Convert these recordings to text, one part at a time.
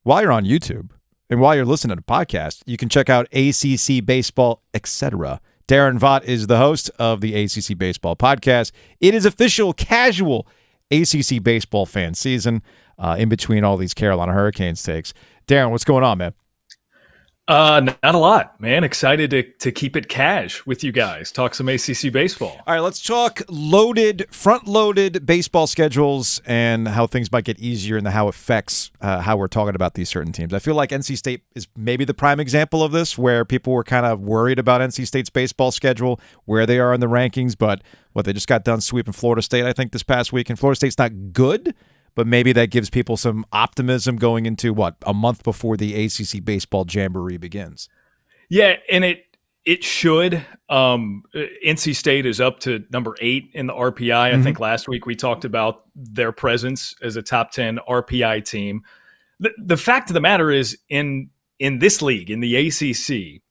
while you're on YouTube and while you're listening to the podcast, you can check out ACC Baseball, etc. Daron Vaught is the host of the ACC Baseball podcast. It is official casual ACC baseball fan season in between all these Carolina Hurricanes takes. Daron, what's going on, man? Not a lot, man. Excited to keep it cash with you guys. Talk some ACC baseball. All right, let's talk front-loaded baseball schedules and how things might get easier and how it affects how we're talking about these certain teams. I feel like NC State is maybe the prime example of this, where people were kind of worried about NC State's baseball schedule, where they are in the rankings, but they just got done sweeping Florida State, I think, this past week. And Florida State's not good, but maybe that gives people some optimism going into, a month before the ACC Baseball Jamboree begins. Yeah, and it should. NC State is up to number 8 in the RPI. I think last week we talked about their presence as a top 10 RPI team. The fact of the matter is, in this league, in the ACC,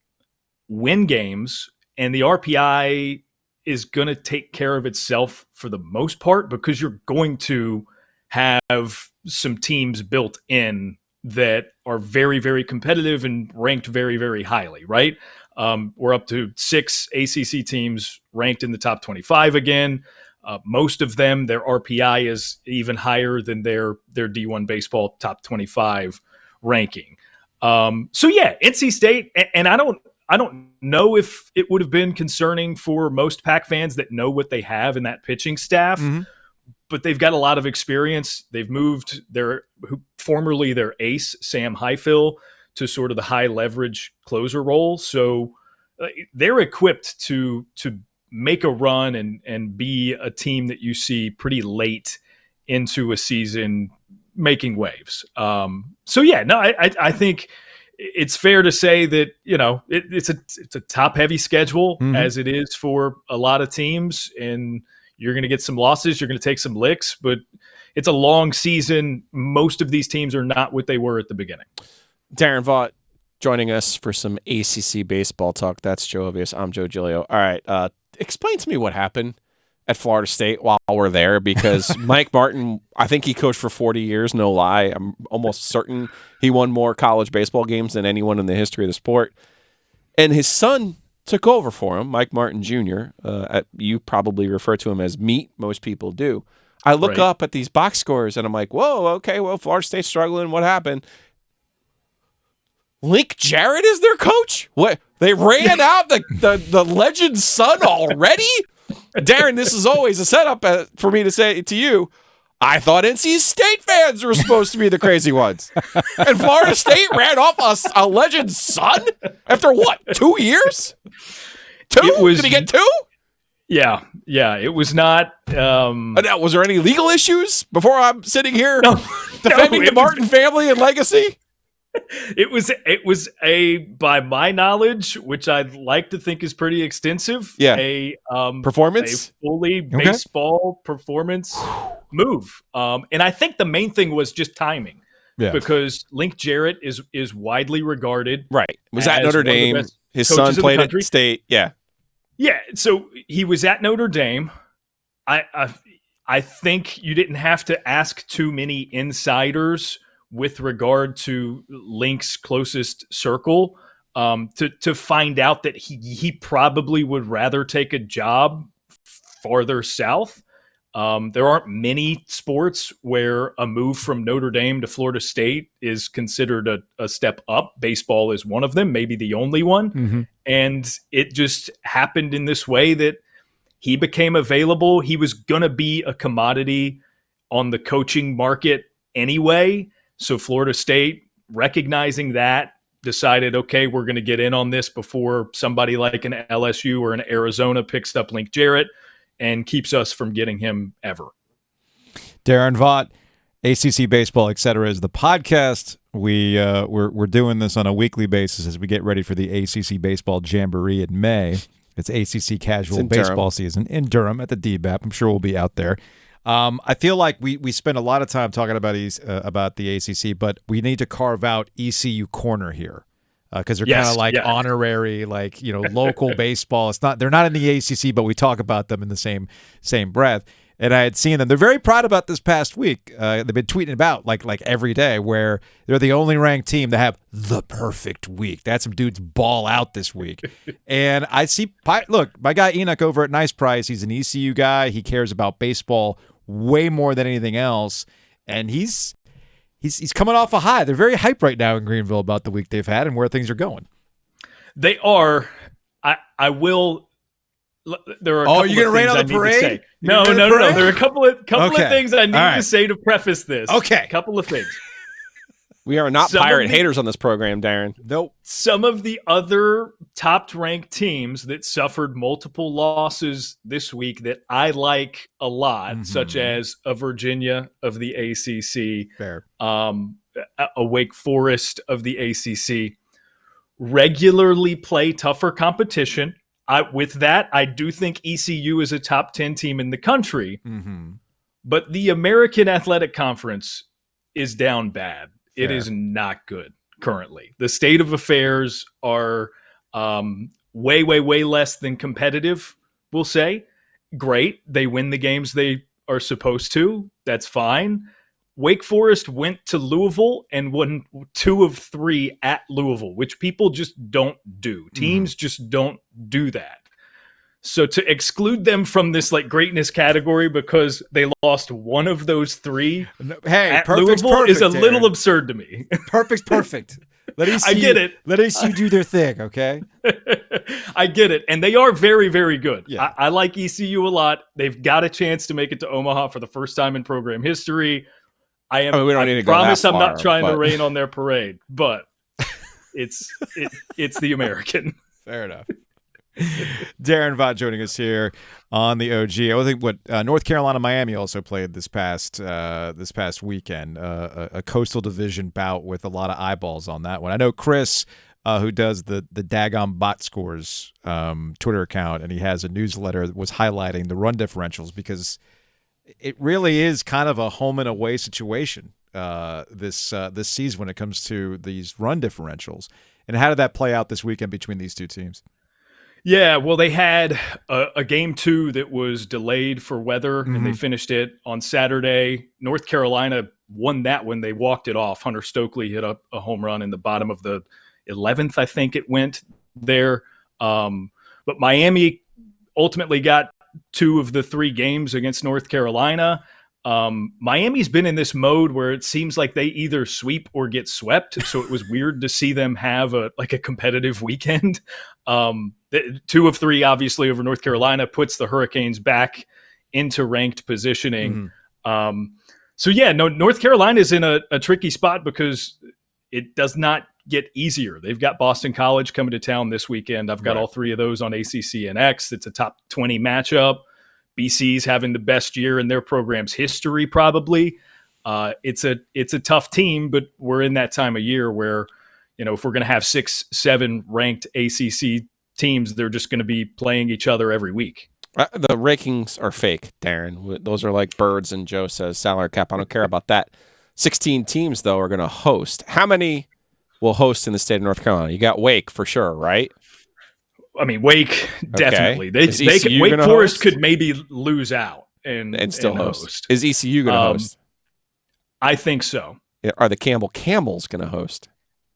win games, and the RPI is going to take care of itself for the most part, because you're going to have some teams built in that are very, very competitive and ranked very, very highly, right? We're up to 6 ACC teams ranked in the top 25 again. Most of them, their RPI is even higher than their D1 baseball top 25 ranking. So yeah, NC State, and I don't know if it would have been concerning for most Pac fans that know what they have in that pitching staff. But they've got a lot of experience. They've moved formerly their ace, Sam Highfill, to sort of the high leverage closer role. So they're equipped to make a run and be a team that you see pretty late into a season making waves. So yeah, no, I think it's fair to say that, it's a top heavy schedule as it is for a lot of teams, and you're going to get some losses. You're going to take some licks, but it's a long season. Most of these teams are not what they were at the beginning. Daron Vaught joining us for some ACC baseball talk. That's Joe Ovius. I'm Joe Giglio. All right. Explain to me what happened at Florida State while we're there, because Mike Martin, I think he coached for 40 years. No lie. I'm almost certain he won more college baseball games than anyone in the history of the sport. And his son took over for him, Mike Martin Jr. You probably refer to him as Meat. Most people do. I look up at these box scores, and I'm like, whoa, okay, well, Florida State's struggling. What happened? Link Jarrett is their coach? What? They ran out the legend's son already? Daron, this is always a setup for me to say to you, I thought NC State fans were supposed to be the crazy ones. And Florida State ran off a legend's son after what, 2 years? 2? Did he get 2? Yeah. It was not. Was there any legal issues before I'm sitting here defending the Martin family and legacy? It was by my knowledge, which I'd like to think is pretty extensive. Yeah. A performance, a fully baseball performance move. And I think the main thing was just timing. Yeah. Because Link Jarrett is widely regarded. Right. Was at Notre Dame. His son played at State. Yeah. Yeah. So he was at Notre Dame. I think you didn't have to ask too many insiders with regard to Link's closest circle to find out that he probably would rather take a job farther south. There aren't many sports where a move from Notre Dame to Florida State is considered a step up. Baseball is one of them, maybe the only one. And it just happened in this way that he became available. He was going to be a commodity on the coaching market anyway. So Florida State, recognizing that, decided, okay, we're going to get in on this before somebody like an LSU or an Arizona picks up Link Jarrett and keeps us from getting him ever. Daron Vaught, ACC Baseball, etc. is the podcast. We're doing this on a weekly basis as we get ready for the ACC Baseball Jamboree in May. It's ACC casual baseball season in Durham at the DBAP. I'm sure we'll be out there. I feel like we spend a lot of time talking about the ACC, but we need to carve out ECU Corner here because they're kind of like honorary, local baseball. They're not in the ACC, but we talk about them in the same breath. and I had seen them. They're very proud about this past week. They've been tweeting about like every day where they're the only ranked team to have the perfect week. They had some dudes ball out this week. And I see, look, my guy Enoch over at Nice Price, he's an ECU guy. He cares about baseball way more than anything else. And he's coming off a high. They're very hyped right now in Greenville about the week they've had and where things are going. They are. I will. There are. A couple you're gonna rain on the parade? No. There are a couple of things I need to say to preface this. Okay. A couple of things. We are not pirate haters on this program, Daron. Nope. Some of the other top-ranked teams that suffered multiple losses this week that I like a lot, such as a Virginia of the ACC, Fair. A Wake Forest of the ACC, regularly play tougher competition. With that, I do think ECU is a top 10 team in the country, but the American Athletic Conference is down bad. Fair. It is not good currently. The state of affairs are way, way, way less than competitive, we'll say. Great. They win the games they are supposed to. That's fine. Wake Forest went to Louisville and won 2 of 3 at Louisville, which people just don't do. Teams just don't do that. So to exclude them from this like greatness category because they lost 1 of those 3 at Louisville is a little absurd to me. Perfect. I get it. Let ECU do their thing, okay? I get it. And they are very, very good. Yeah. I like ECU a lot. They've got a chance to make it to Omaha for the first time in program history. We don't need to go promise that I'm far, not trying to rain on their parade, but it's the American. Fair enough. Daron Vaught joining us here on the OG. I think North Carolina Miami also played this past weekend, a Coastal Division bout with a lot of eyeballs on that one. I know Chris, who does the Daggum Bot Scores Twitter account, and he has a newsletter that was highlighting the run differentials because it really is kind of a home and away situation this season when it comes to these run differentials. And how did that play out this weekend between these two teams? Yeah, well, they had a game 2 that was delayed for weather, and they finished it on Saturday. North Carolina won that one. They walked it off. Hunter Stokely hit a home run in the bottom of the 11th, I think it went there. But Miami ultimately got 2 of the 3 games against North Carolina. Miami's been in this mode where it seems like they either sweep or get swept. So it was weird to see them have a competitive weekend. 2 of 3, obviously, over North Carolina puts the Hurricanes back into ranked positioning. North Carolina is in a tricky spot because it does not get easier. They've got Boston College coming to town this weekend. I've got all 3 of those on ACC and X. It's a top 20 matchup. BC's having the best year in their program's history, probably. It's a tough team, but we're in that time of year where, if we're going to have 6-7 ranked ACC teams, they're just going to be playing each other every week. The rankings are fake, Daron. Those are like birds, and Joe says salary cap. I don't care about that. 16 teams, though, are going to host. How many will host in the state of North Carolina? You got Wake for sure, right? I mean, Wake, definitely. Okay. Wake Forest could maybe lose out and still host. Is ECU going to host? I think so. Are the Camels going to host?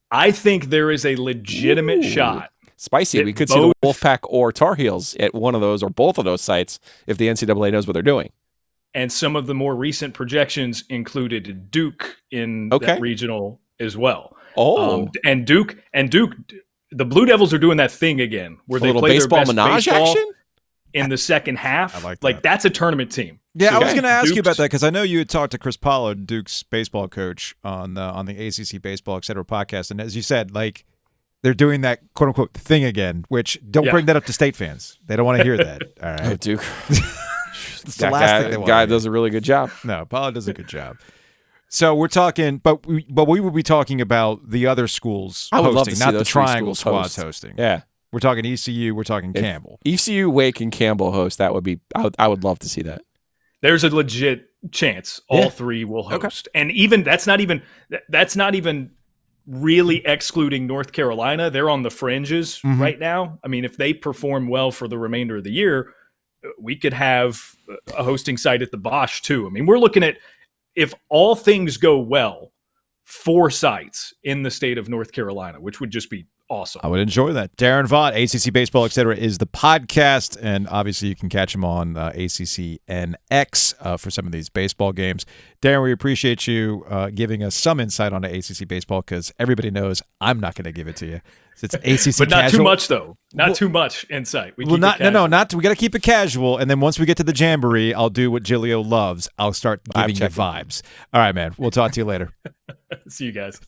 I think there is a legitimate shot. Spicy. We could see the Wolfpack or Tar Heels at one of those or both of those sites if the NCAA knows what they're doing. And some of the more recent projections included Duke in that regional as well. And Duke, the Blue Devils are doing that thing again where they play baseball their best menage baseball action in the second half. I like that. That's a tournament team. Yeah, I was going to ask you about that because I know you had talked to Chris Pollard, Duke's baseball coach, on the ACC Baseball, etc. podcast, and as you said, they're doing that quote unquote thing again. Which don't bring that up to state fans; they don't want to hear that. All right, oh, Duke. It's the last thing they want. Guy does a really good job. No, Pollard does a good job. So we're talking, but we would be talking about the other schools I would hosting, love to see not those the triangle schools squads hosting. Yeah. We're talking ECU, we're talking Campbell. ECU, Wake, and Campbell host. That would be, I would love to see that. There's a legit chance all 3 will host. And even that's not even really excluding North Carolina. They're on the fringes right now. I mean, if they perform well for the remainder of the year, we could have a hosting site at the Bosch too. I mean, we're looking at, if all things go well, 4 sites in the state of North Carolina, which would just be awesome. I would enjoy that. Daron Vaught, ACC Baseball, etc., is the podcast, and obviously you can catch him on ACCNX for some of these baseball games. Daron, we appreciate you giving us some insight on the ACC Baseball, because everybody knows I'm not going to give it to you. It's ACC but not casual. Too much, though. Not too much insight. We not we got to keep it casual, and then once we get to the Jamboree, I'll do what Giglio loves. I'll start giving you vibes. All right, man. We'll talk to you later. See you guys.